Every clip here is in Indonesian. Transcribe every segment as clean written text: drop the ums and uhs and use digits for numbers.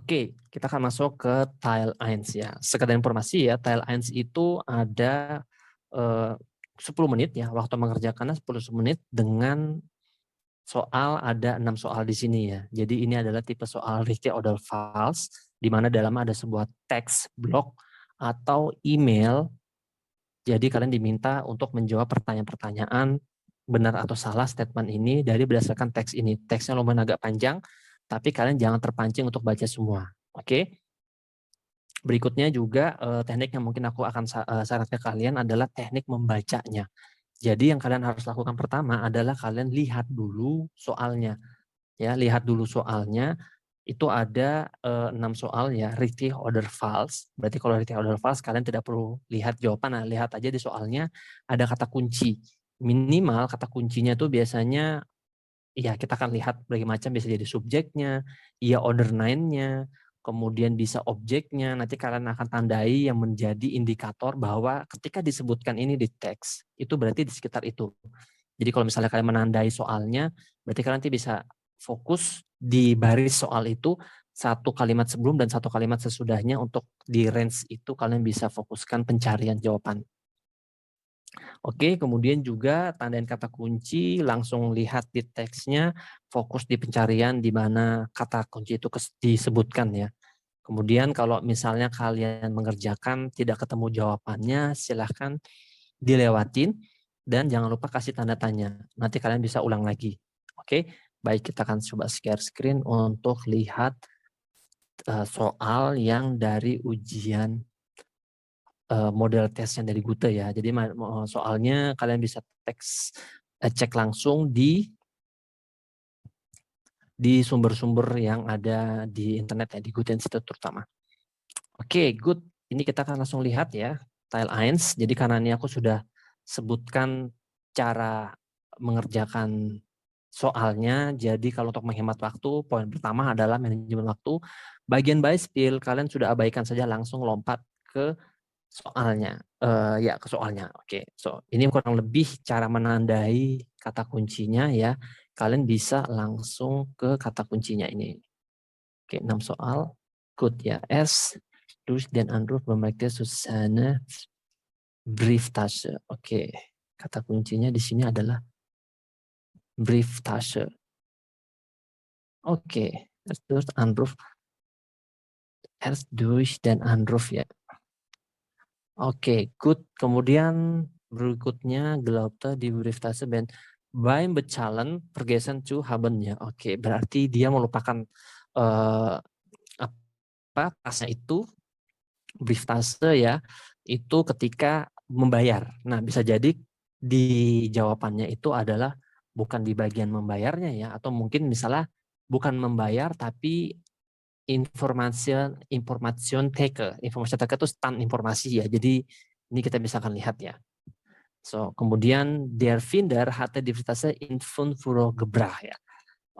Oke, kita akan masuk ke Tile 1 ya. Sekedar informasi ya, Tile 1 itu ada 10 menit ya, waktu mengerjakannya 10 menit dengan soal ada 6 soal di sini ya. Jadi ini adalah tipe soal Richtig oder Falsch, di mana dalamnya ada sebuah teks blok atau email. Jadi kalian diminta untuk menjawab pertanyaan-pertanyaan benar atau salah statement ini dari berdasarkan teks ini. Teksnya lumayan agak panjang, tapi kalian jangan terpancing untuk baca semua. Oke. Berikutnya juga teknik yang mungkin aku akan sarankan ke kalian adalah teknik membacanya. Jadi yang kalian harus lakukan pertama adalah kalian lihat dulu soalnya. Ya, lihat dulu soalnya. Itu ada 6 soal ya, Richtig oder Falsch. Berarti kalau Richtig oder Falsch kalian tidak perlu lihat jawaban, nah, lihat aja di soalnya ada kata kunci. Minimal kata kuncinya tuh biasanya ya kita akan lihat berbagai macam, bisa jadi subjeknya, iya order 9-nya, kemudian bisa objeknya, nanti kalian akan tandai yang menjadi indikator bahwa ketika disebutkan ini di teks, itu berarti di sekitar itu. Jadi kalau misalnya kalian menandai soalnya, berarti kalian nanti bisa fokus di baris soal itu, satu kalimat sebelum dan satu kalimat sesudahnya, untuk di range itu kalian bisa fokuskan pencarian jawaban. Oke, kemudian juga tandain kata kunci, langsung lihat di teksnya, fokus di pencarian di mana kata kunci itu disebutkan ya. Kemudian kalau misalnya kalian mengerjakan tidak ketemu jawabannya, silahkan dilewatin dan jangan lupa kasih tanda tanya. Nanti kalian bisa ulang lagi. Oke, baik, kita akan coba share screen untuk lihat soal yang dari ujian model tesnya dari Gute ya. Jadi soalnya kalian bisa cek langsung di sumber-sumber yang ada di internet ya, di Gute Institute terutama. Oke, good. Ini kita akan langsung lihat ya, Tile 1. Jadi karena ini aku sudah sebutkan cara mengerjakan soalnya, jadi kalau untuk menghemat waktu, poin pertama adalah manajemen waktu. Bagian Beispiel, kalian sudah abaikan saja, langsung lompat ke soalnya, ya ke soalnya. Oke, so ini kurang lebih cara menandai kata kuncinya ya. Kalian bisa langsung ke kata kuncinya ini. Oke, 6 soal. Good ya. Dus den Anruf bemerkte Susanne Brieftasche. Oke, kata kuncinya di sini adalah Brieftasche. Oke, terus Anruf. Durch den Anruf ya. Oke, good. Kemudian berikutnya glaubte die Brieftasche beim Bezahlen vergessen zu haben ya. Oke, berarti dia melupakan tasnya itu, Brieftasche ya, itu ketika membayar. Nah, bisa jadi di jawabannya itu adalah bukan di bagian membayarnya ya, atau mungkin misalnya bukan membayar tapi information take itu stand informasi ya. Jadi ini kita bisa akan lihat ya. So, kemudian der Finder hatte die Brieftasche in 5 € gebracht ya.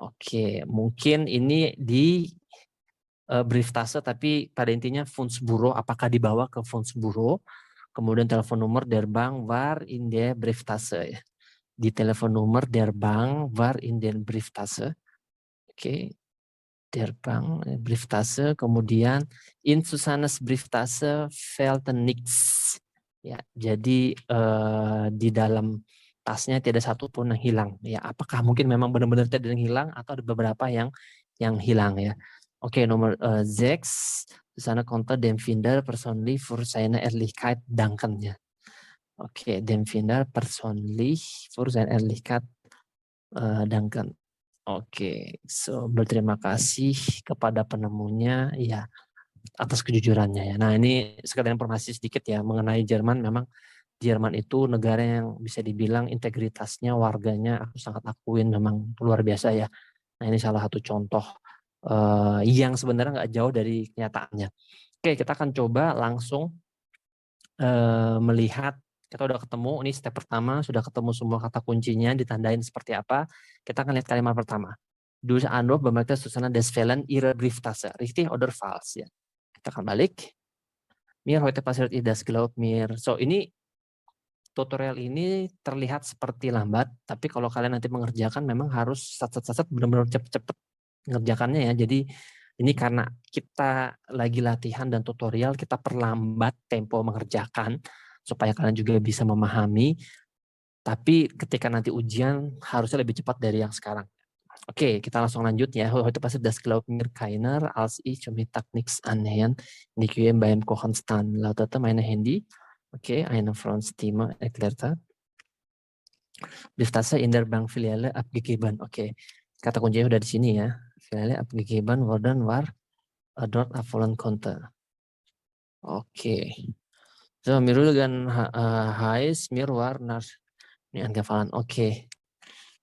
Oke, mungkin ini di Brieftasche tapi pada intinya Fundsbureau, apakah dibawa ke Fundsbureau. Kemudian telepon nomor der Bank war in der Brieftasche ya. Di telepon nomor der Bank war in der Brieftasche. Oke. Der Bank Brieftasche, kemudian in Susannes Brieftasche fehlte nichts. Ya, jadi di dalam tasnya tidak satu pun yang hilang. Ya, apakah mungkin memang benar-benar tidak ada yang hilang atau ada beberapa yang hilang ya. Oke, nomor 6. Susanne konnte dem Finder persönlich für seine Ehrlichkeit danken ya. Oke, dem Finder persönlich für seine Ehrlichkeit danken. Oke, so berterima kasih kepada penemunya ya atas kejujurannya ya. Nah, ini sekedar informasi sedikit ya mengenai Jerman. Memang Jerman itu negara yang bisa dibilang integritasnya, warganya aku sangat akuin, memang luar biasa ya. Nah, ini salah satu contoh yang sebenarnya nggak jauh dari kenyataannya. Oke, kita akan coba langsung melihat. Kita udah ketemu, ini step pertama, sudah ketemu semua kata kuncinya, ditandain seperti apa. Kita akan lihat kalimat pertama. Dus Anruf bemerkte Susanne des Fehlen ihre Brieftasche. Richtig oder falsch ya. Kita akan balik. Mir heute passiert das glaubt mir. So, ini tutorial ini terlihat seperti lambat, tapi kalau kalian nanti mengerjakan memang harus benar-benar cepet-cepet mengerjakannya ya. Jadi Ini karena kita lagi latihan dan tutorial, kita perlambat tempo mengerjakan supaya kalian juga bisa memahami. Tapi ketika nanti ujian harusnya lebih cepat dari yang sekarang. Oke, kita langsung lanjut ya. Heute passiert das glaubt mir keiner, als ich zum Mittag nichts annähernd in die Kühe beim Kochen stand, lautete mein Handy. Oke, eine Frauenstimme erklärte. Brieftasche in der Bankfiliale abgegeben. Oke, kata kuncinya udah di sini ya. Filiale abgegeben worden war dort abholen konnte. Oke. So, mir gan heiß, mir war nach ini angefallen. Oke.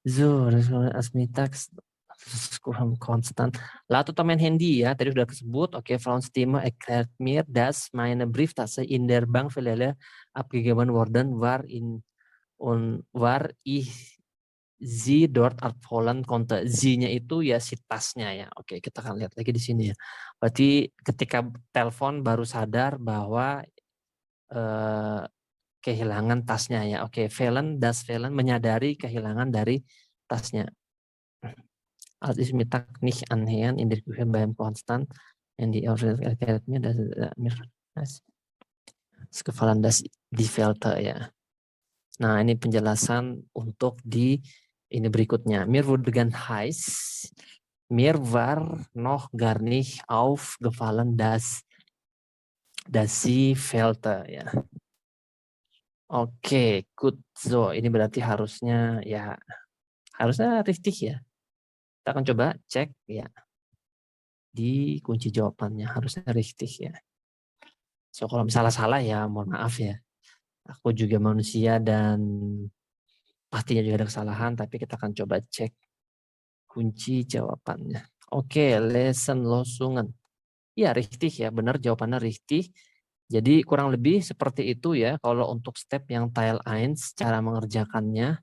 So, das war als mittags kurang konstan. Lalu teman handy ya, tadi sudah disebut. Oke, Frauenstimme erklärt mir, dass meine Brieftasche in der Bankfiliale abgegeben worden war ich sie dort abholen konnte. Sie-nya itu ya si tasnya ya. Oke, kita akan lihat lagi di sini ya. Berarti ketika telepon baru sadar bahwa kehilangan tasnya ya. Oke, das Fehlen menyadari kehilangan dari tasnya. Als ich Mittag nicht annähernd in der Küche beim Konstant in die erklärt mir, dass mir gefallen, dass die Fehlte ya. Nah, ini penjelasan untuk di ini berikutnya. Mir wurde ganz heiß. Mir war noch gar nicht aufgefallen, dass sie fehlte ya. Oke, good. So, ini berarti harusnya richtig ya. Kita akan coba cek ya di kunci jawabannya, harusnya richtig ya. So, kalau misalnya salah ya mohon maaf ya. Aku juga manusia dan pastinya juga ada kesalahan, tapi kita akan coba cek kunci jawabannya. Oke, Lösungen. Ya, richtig ya, benar jawabannya richtig. Jadi kurang lebih seperti itu ya kalau untuk step yang Teil 1 cara mengerjakannya.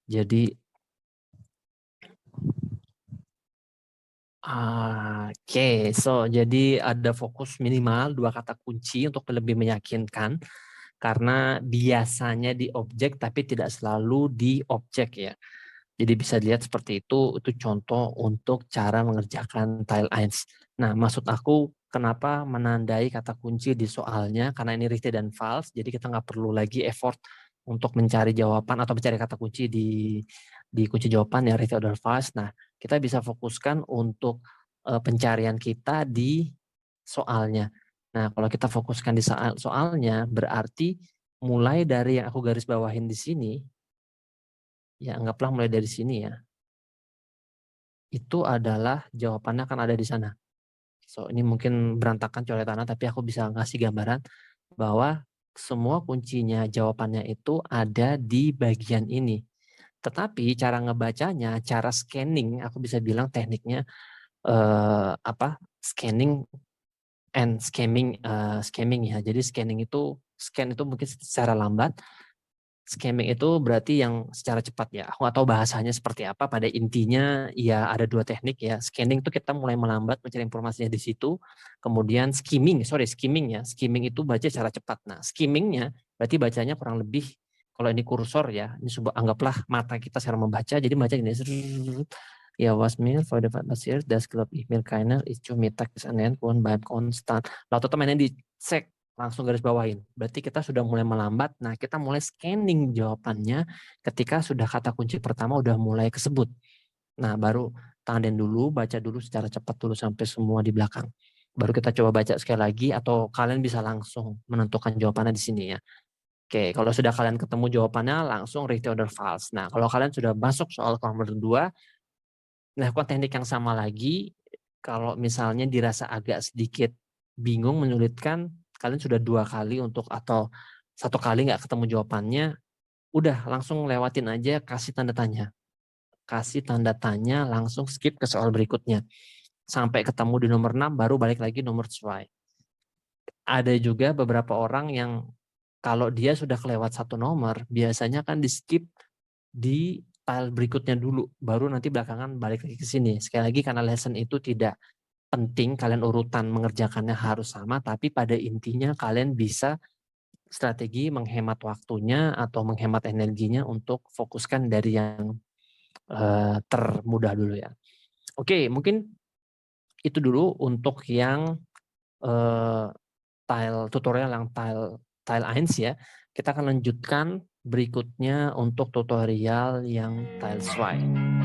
Jadi Oke, jadi ada fokus minimal 2 kata kunci untuk lebih meyakinkan, karena biasanya di objek tapi tidak selalu di objek ya. Jadi bisa dilihat seperti itu contoh untuk cara mengerjakan Teil 1. Nah, maksud aku kenapa menandai kata kunci di soalnya, karena ini richtig dan false, jadi kita nggak perlu lagi effort untuk mencari jawaban atau mencari kata kunci di kunci jawaban ya richtig dan false. Nah, kita bisa fokuskan untuk pencarian kita di soalnya. Nah, kalau kita fokuskan di soalnya, berarti mulai dari yang aku garis bawahin di sini, ya anggaplah mulai dari sini ya, itu adalah jawabannya akan ada di sana. So, ini mungkin berantakan coretannya, tapi aku bisa ngasih gambaran bahwa semua kuncinya jawabannya itu ada di bagian ini. Tetapi cara ngebacanya, cara scanning, aku bisa bilang tekniknya scanning and scamming ya. Jadi scan itu mungkin secara lambat. Scamming itu berarti yang secara cepat ya. Aku nggak tahu bahasanya seperti apa. Pada intinya ya ada 2 teknik ya. Scanning itu kita mulai melambat mencari informasinya di situ. Kemudian skimming ya. Skimming itu baca secara cepat. Nah, skimmingnya berarti bacanya kurang lebih, kalau ini kursor ya, ini anggaplah mata kita secara membaca. Jadi baca gini. Ja, was mir vor der passiert, das glaube ich mir keiner ist schon Mittag bis annähernd beim konstan. Lalu temannya dicek, langsung garis bawain. Berarti kita sudah mulai melambat. Nah, kita mulai scanning jawabannya ketika sudah kata kunci pertama udah mulai kesebut. Nah, baru tanden dulu, baca dulu secara cepat dulu sampai semua di belakang. Baru kita coba baca sekali lagi, atau kalian bisa langsung menentukan jawabannya di sini ya. Oke, kalau sudah kalian ketemu jawabannya, langsung richtig oder false. Nah, kalau kalian sudah masuk soal nomor 2, lakukan teknik yang sama lagi. Kalau misalnya dirasa agak sedikit bingung, menyulitkan, kalian sudah 2 kali atau 1 kali nggak ketemu jawabannya, udah langsung lewatin aja, kasih tanda tanya. Kasih tanda tanya, langsung skip ke soal berikutnya. Sampai ketemu di nomor 6, baru balik lagi nomor 2. Ada juga beberapa orang yang kalau dia sudah kelewat 1 nomor, biasanya kan di skip di file berikutnya dulu, baru nanti belakangan balik lagi ke sini. Sekali lagi karena lesson itu tidak penting, kalian urutan mengerjakannya harus sama, tapi pada intinya kalian bisa strategi menghemat waktunya atau menghemat energinya untuk fokuskan dari yang termudah dulu ya. Oke, mungkin Itu dulu untuk yang, eee, tutorial yang Tile Eins ya. Kita akan lanjutkan berikutnya untuk tutorial yang Tile 2.